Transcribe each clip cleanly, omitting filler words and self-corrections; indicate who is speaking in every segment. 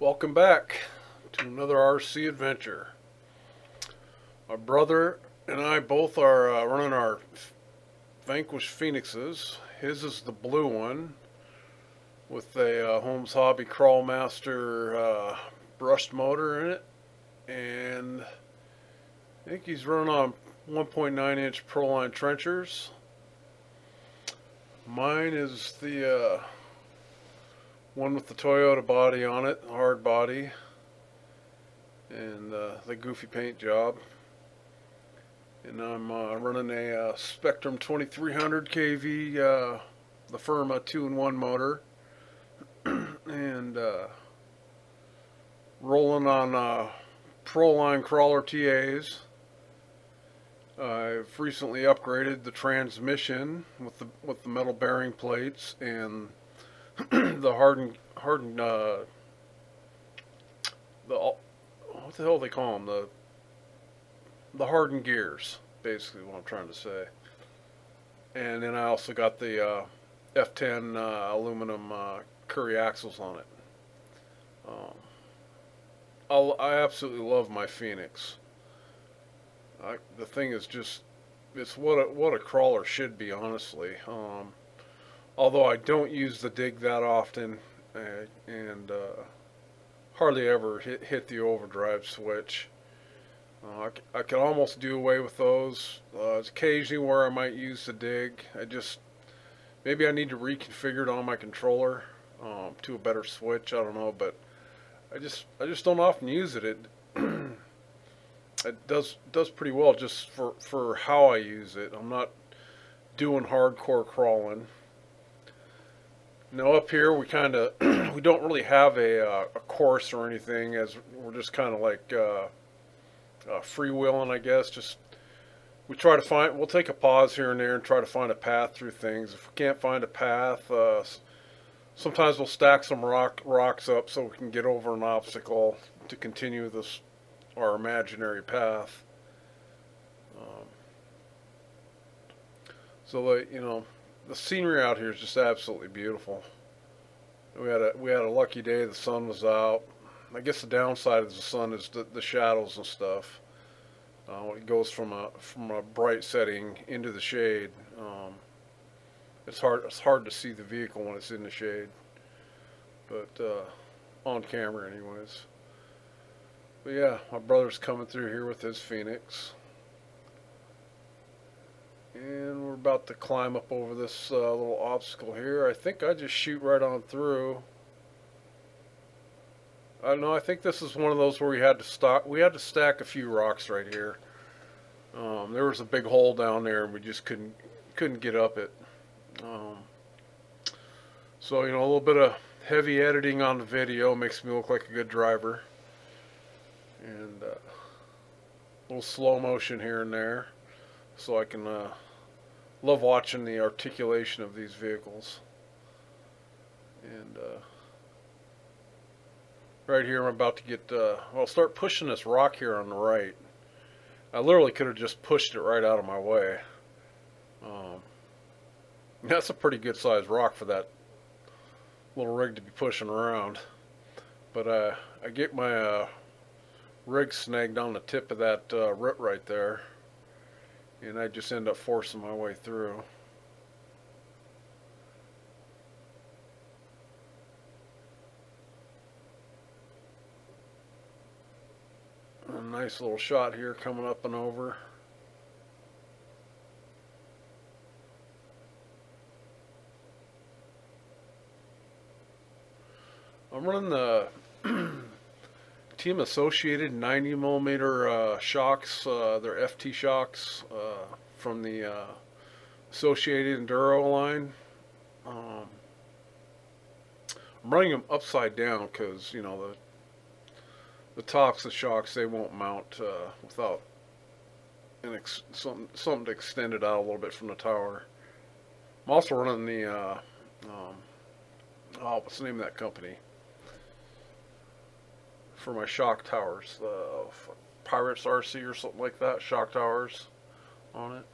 Speaker 1: Welcome back to another RC adventure. My brother and I both are running our Vanquish Phoenixes. His is the blue one with a Holmes Hobby Crawlmaster brushed motor in it, and I think he's running on 1.9-inch Proline trenchers. Mine is the one with the Toyota body on it, hard body, and the goofy paint job. And I'm running a Spektrum 2300 kV, the Firma 2-in-1 motor, and rolling on Proline Krawler TAs. I've recently upgraded the transmission with the metal bearing plates and the hardened the what the hell do they call them, the hardened gears, basically what I'm trying to say. And then I also got the F10 aluminum Currie axles on it. I absolutely love my Phoenix. The thing is just, it's what a crawler should be, honestly. Although I don't use the dig that often, and hardly ever hit the overdrive switch. I can almost do away with those. It's occasionally where I might use the dig. Maybe I need to reconfigure it on my controller to a better switch. I don't know, but I just don't often use it. It does pretty well just for how I use it. I'm not doing hardcore crawling. Now up here we kind of we don't really have a course or anything, as we're just kind of like freewheeling, I guess. Just we'll take a pause here and there and try to find a path through things. If we can't find a path, sometimes we'll stack some rocks up so we can get over an obstacle to continue our imaginary path. The scenery out here is just absolutely beautiful. We had a lucky day. The sun was out. I guess the downside of the sun is the shadows and stuff. It goes from a bright setting into the shade. It's hard to see the vehicle when it's in the shade, but on camera anyways. But yeah, my brother's coming through here with his Phoenix. And we're about to climb up over this little obstacle here. I think I just shoot right on through. I don't know, I think this is one of those where we had to stack a few rocks right here. There was a big hole down there and we just couldn't get up it. So, a little bit of heavy editing on the video makes me look like a good driver. And a little slow motion here and there, so I can love watching the articulation of these vehicles. And right here I'm about to get I'll start pushing this rock here on the right. I literally could have just pushed it right out of my way. That's a pretty good sized rock for that little rig to be pushing around. But I get my rig snagged on the tip of that root right there, and I just end up forcing my way through. A nice little shot here coming up and over. I'm running the Team Associated 90mm shocks, they're FT shocks from the Associated Enduro line. I'm running them upside down because the tops of shocks, they won't mount without something to extend it out a little bit from the tower. I'm also running the what's the name of that company for my shock towers, the Pirates RC or something like that, shock towers on it.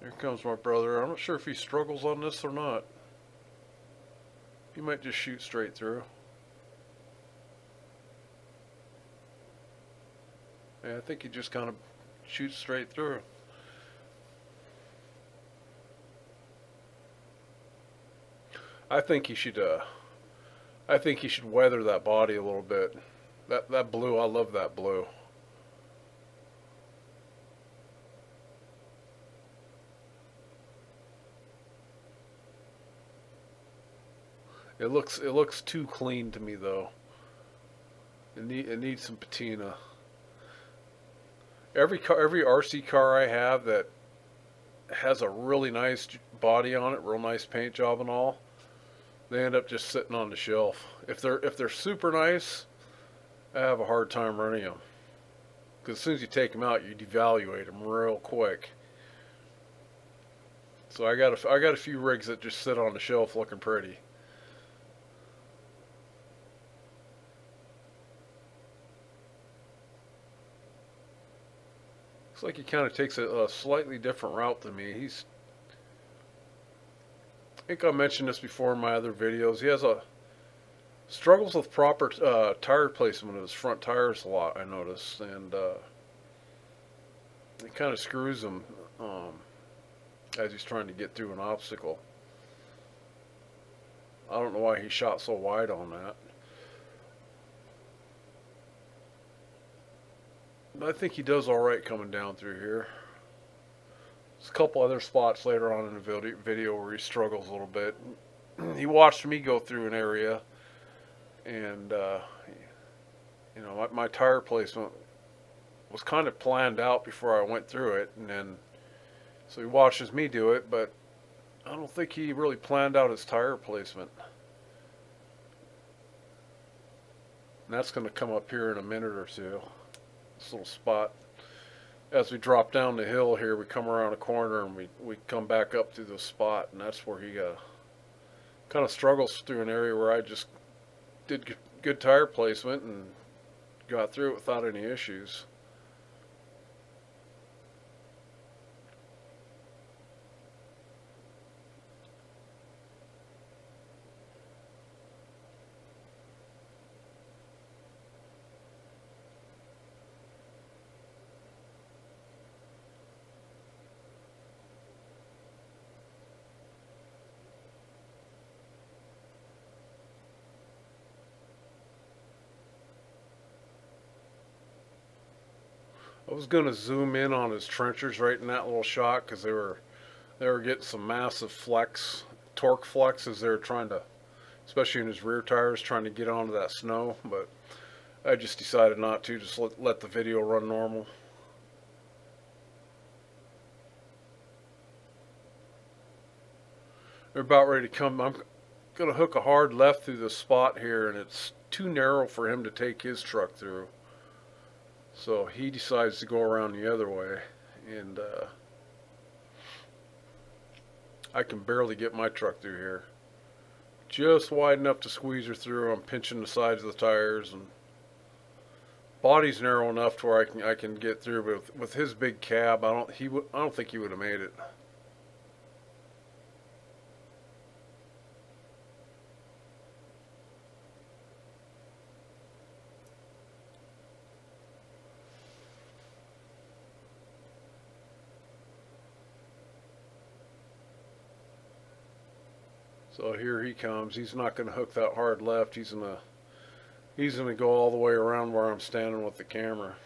Speaker 1: Here comes my brother. I'm not sure if he struggles on this or not. He might just shoot straight through. Yeah, I think he just kind of shoots straight through. I think he should. I think he should weather that body a little bit. That blue, I love that blue. It looks too clean to me though. It needs some patina. Every RC car I have that has a really nice body on it, real nice paint job and all, they end up just sitting on the shelf. If they're super nice, I have a hard time running them. Because as soon as you take them out, you devaluate them real quick. So I got a few rigs that just sit on the shelf looking pretty. Looks like he kind of takes a slightly different route than me. I think I mentioned this before in my other videos. He has struggles with proper tire placement of his front tires a lot, I noticed, and it kind of screws him as he's trying to get through an obstacle. I don't know why he shot so wide on that. I think he does alright coming down through here. There's a couple other spots later on in the video where he struggles a little bit. He watched me go through an area, and you know, my tire placement was kind of planned out before I went through it, and then so he watches me do it, but I don't think he really planned out his tire placement. And that's going to come up here in a minute or two. This little spot. As we drop down the hill here, we come around a corner and we come back up through this spot, and that's where he kind of struggles through an area where I just did good tire placement and got through it without any issues. I was going to zoom in on his trenchers right in that little shot because they were getting some massive flex, torque flex as they were trying to, especially in his rear tires, trying to get onto that snow. But I just decided not to, just let the video run normal. They're about ready to come. I'm going to hook a hard left through this spot here, and it's too narrow for him to take his truck through. So he decides to go around the other way, and I can barely get my truck through here. Just wide enough to squeeze her through. I'm pinching the sides of the tires, and body's narrow enough to where I can get through. But with his big cab, I don't think he would have made it. So here he comes. He's not going to hook that hard left. He's gonna go all the way around where I'm standing with the camera.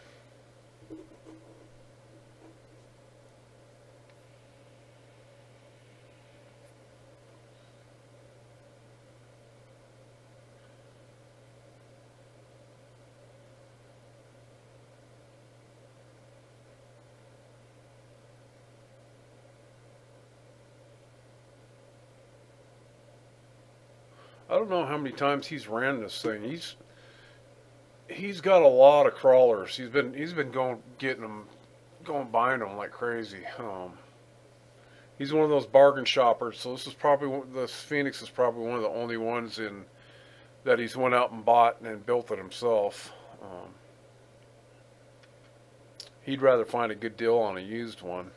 Speaker 1: I don't know how many times he's ran this thing. He's got a lot of crawlers. He's been going buying them like crazy. He's one of those bargain shoppers. So this Phoenix is probably one of the only ones that he's went out and bought and built it himself. He'd rather find a good deal on a used one,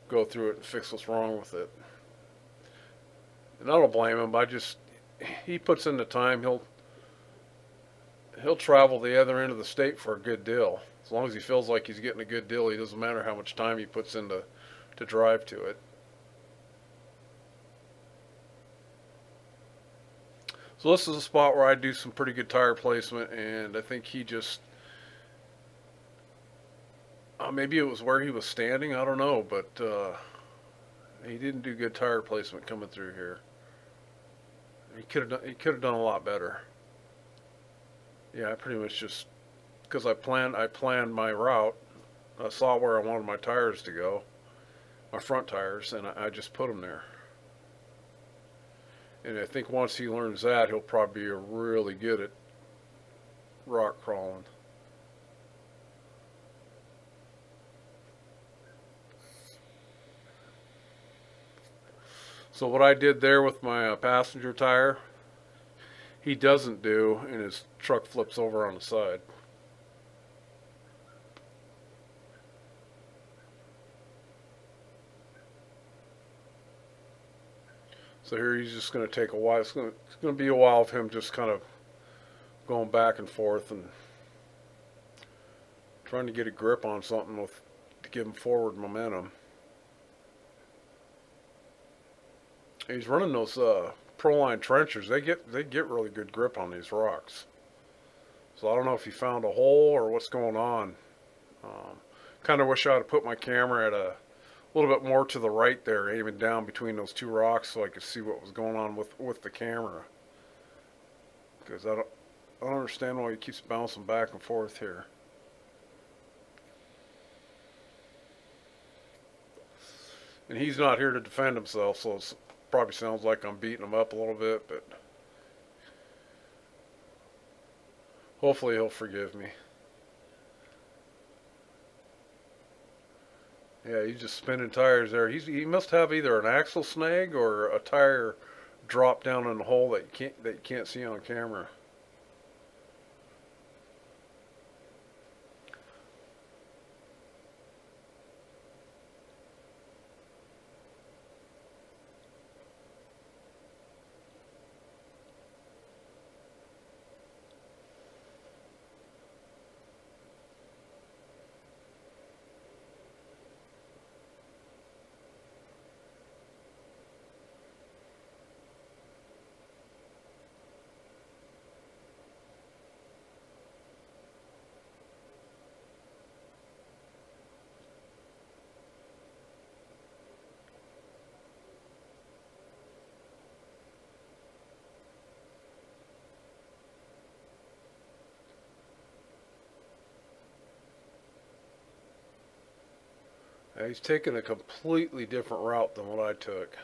Speaker 1: go through it and fix what's wrong with it. And I don't blame him. he puts in the time, he'll travel the other end of the state for a good deal. As long as he feels like he's getting a good deal, he doesn't matter how much time he puts in to drive to it. So this is a spot where I do some pretty good tire placement, and I think he just, maybe it was where he was standing, I don't know, but he didn't do good tire placement coming through here. He could have done a lot better. Yeah, I pretty much just, because I planned my route. I saw where I wanted my tires to go, my front tires, and I just put them there. And I think once he learns that, he'll probably be really good at rock crawling. So what I did there with my passenger tire, he doesn't do, and his truck flips over on the side. So here he's just going to take a while. It's going to be a while of him just kind of going back and forth and trying to get a grip on something to give him forward momentum. He's running those Proline trenchers. They get really good grip on these rocks. So I don't know if he found a hole or what's going on. Kind of wish I had put my camera at a little bit more to the right there, aiming down between those two rocks so I could see what was going on with the camera. Because I don't understand why he keeps bouncing back and forth here. And he's not here to defend himself, so it probably sounds like I'm beating him up a little bit, but hopefully he'll forgive me. Yeah, he's just spinning tires there. He must have either an axle snag or a tire drop down in the hole that you can't see on camera. He's taking a completely different route than what I took.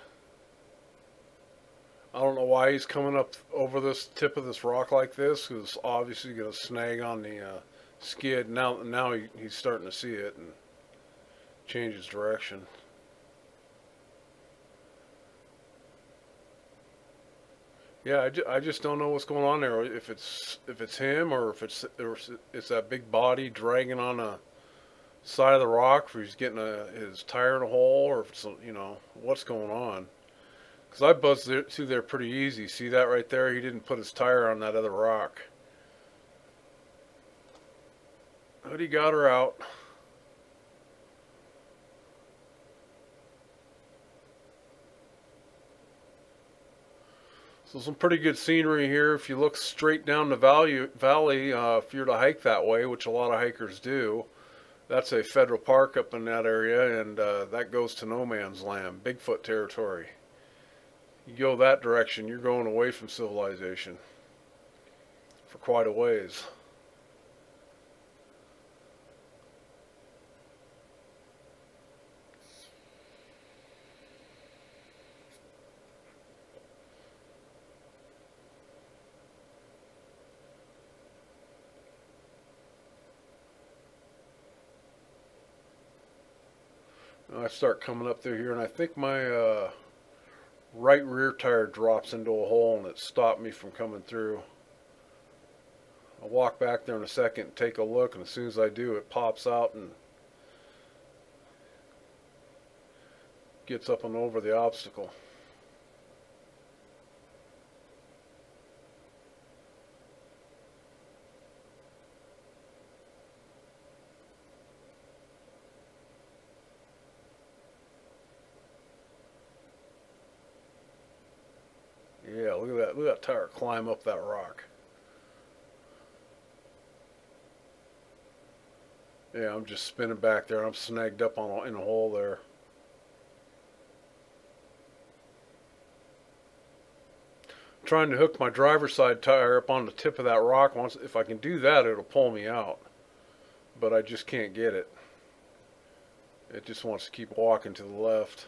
Speaker 1: I don't know why he's coming up over this tip of this rock like this, because it's obviously going to snag on the skid. Now he's starting to see it and change his direction. Yeah, I just don't know what's going on there. If it's him or if it's that big body dragging on a side of the rock, or he's getting his tire in a hole, or if it's, you know, what's going on. Because I buzzed through there pretty easy. See that right there? He didn't put his tire on that other rock. But he got her out. So some pretty good scenery here. If you look straight down the valley, if you're to hike that way, which a lot of hikers do, that's a federal park up in that area, and that goes to no man's land, Bigfoot territory. You go that direction, you're going away from civilization for quite a ways. I start coming up through here, and I think my right rear tire drops into a hole, and it stopped me from coming through. I'll walk back there in a second and take a look, and as soon as I do, it pops out and gets up and over the obstacle. Yeah, look at that. Look at that tire climb up that rock. Yeah, I'm just spinning back there. I'm snagged up on in a hole there. I'm trying to hook my driver's side tire up on the tip of that rock. Once, if I can do that, it'll pull me out. But I just can't get it. It just wants to keep walking to the left.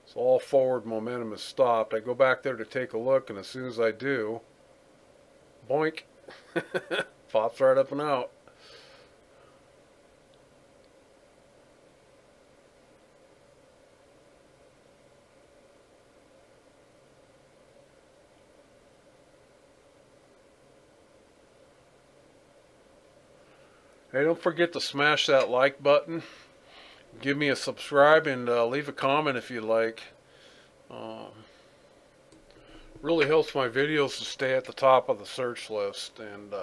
Speaker 1: So all forward momentum is stopped. I go back there to take a look, and as soon as I do, boink, pops right up and out. Hey, don't forget to smash that like button. Give me a subscribe and leave a comment if you like. Really helps my videos to stay at the top of the search list, and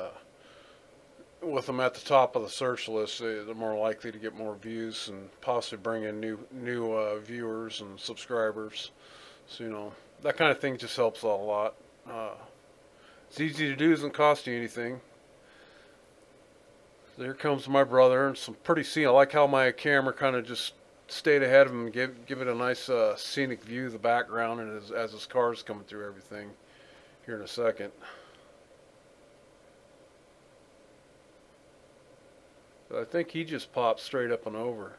Speaker 1: with them at the top of the search list, they're more likely to get more views and possibly bring in new viewers and subscribers. So, you know, that kind of thing just helps out a lot. It's easy to do, doesn't cost you anything. There comes my brother, and some pretty scene. I like how my camera kind of just stayed ahead of him and give it a nice scenic view of the background, and as his car's coming through everything here in a second. But I think he just popped straight up and over.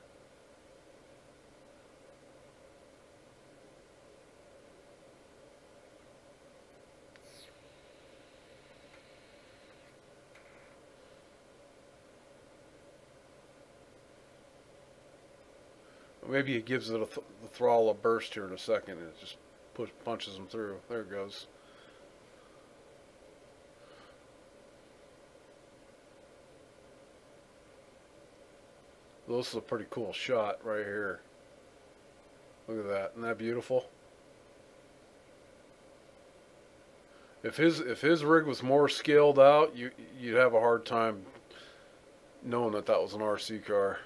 Speaker 1: Maybe it gives it the throttle a burst here in a second, and it just punches them through. There it goes. This is a pretty cool shot right here. Look at that. Isn't that beautiful? If his rig was more scaled out, you'd have a hard time knowing that that was an RC car.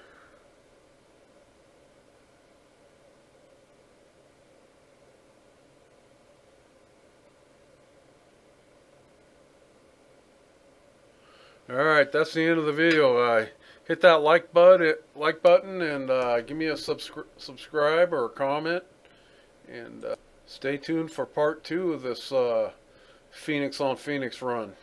Speaker 1: Alright, that's the end of the video. Hit that like button and give me a subscribe or a comment. And stay tuned for part 2 of this Phoenix on Phoenix run.